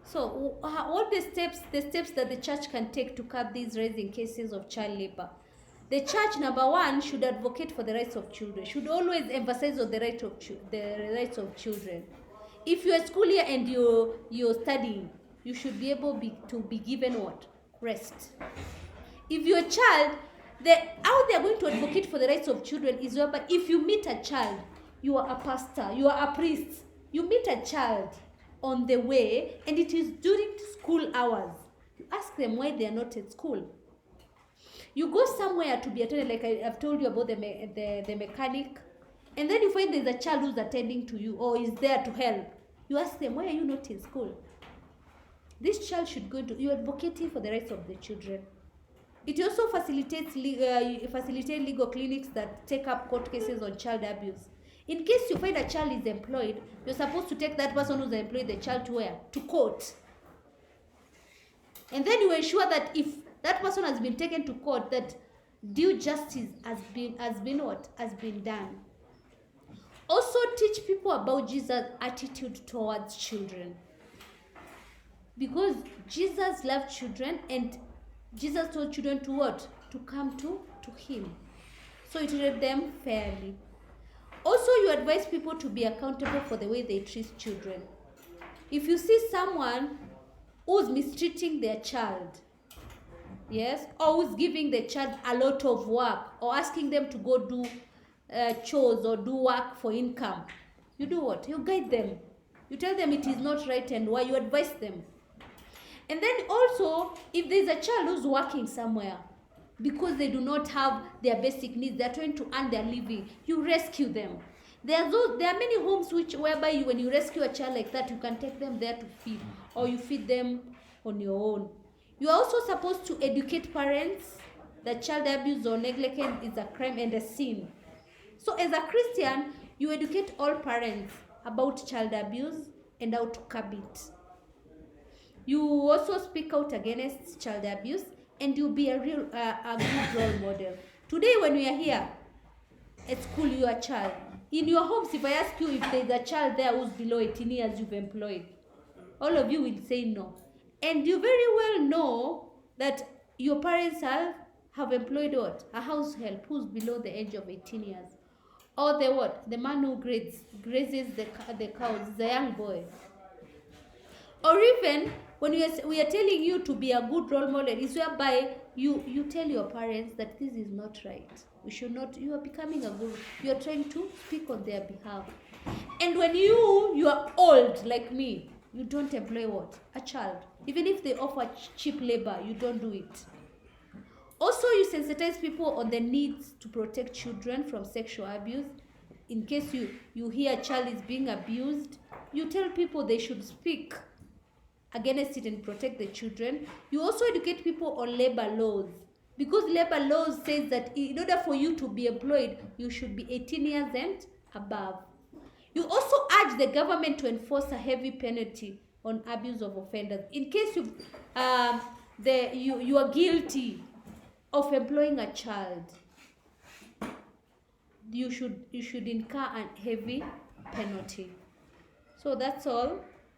So what the steps that the church can take to curb these rising cases of child labor? The church, number one, should advocate for the rights of children, should always emphasize on the rights of children. If you're a school year and you're studying, you should be able to be given what? Rest. If you're a child, how they're going to advocate for the rights of children is whereby if you meet a child, you are a pastor, you are a priest, you meet a child on the way and it is during school hours, you ask them why they are not at school. You go somewhere to be attended, like I've told you about the mechanic, and then you find there's a child who's attending to you or is there to help. You ask them, why are you not in school? This child should go to, you're advocating for the rights of the children. It also facilitates legal clinics that take up court cases on child abuse. In case you find a child is employed, you're supposed to take that person who's employed the child to where? To court. And then you ensure that if that person has been taken to court, that due justice has been done. Also teach people about Jesus' attitude towards children. Because Jesus loved children and Jesus told children to what? To come to him. So he treated them fairly. Also, you advise people to be accountable for the way they treat children. If you see someone who's mistreating their child, yes, or who's giving the child a lot of work, or asking them to go do chores or do work for income, you do what? You guide them. You tell them it is not right and why. You advise them. And then also, if there's a child who's working somewhere because they do not have their basic needs, they're trying to earn their living, you rescue them. There are many homes whereby when you rescue a child like that, you can take them there to feed, or you feed them on your own. You are also supposed to educate parents that child abuse or neglect is a crime and a sin. So as a Christian, you educate all parents about child abuse and how to curb it. You also speak out against child abuse, and you'll be a good role model. Today when we are here at school, you are a child. In your homes, if I ask you if there's a child there who's below 18 years you've employed, all of you will say no. And you very well know that your parents have employed what? A house help who's below the age of 18 years. Or the what? The man who grazes the cows, the young boy. Or even when we are telling you to be a good role model, is whereby you tell your parents that this is not right. We should not, you are becoming a good, you are trying to speak on their behalf. And when you are old like me, you don't employ what? A child. Even if they offer cheap labor, you don't do it. Also, you sensitize people on the needs to protect children from sexual abuse. In case you hear a child is being abused, you tell people they should speak against it and protect the children. You also educate people on labor laws, because labor laws says that in order for you to be employed, you should be 18 years and above. You also urge the government to enforce a heavy penalty on abuse of offenders. In case you are guilty of employing a child, you should incur a heavy penalty. So that's all.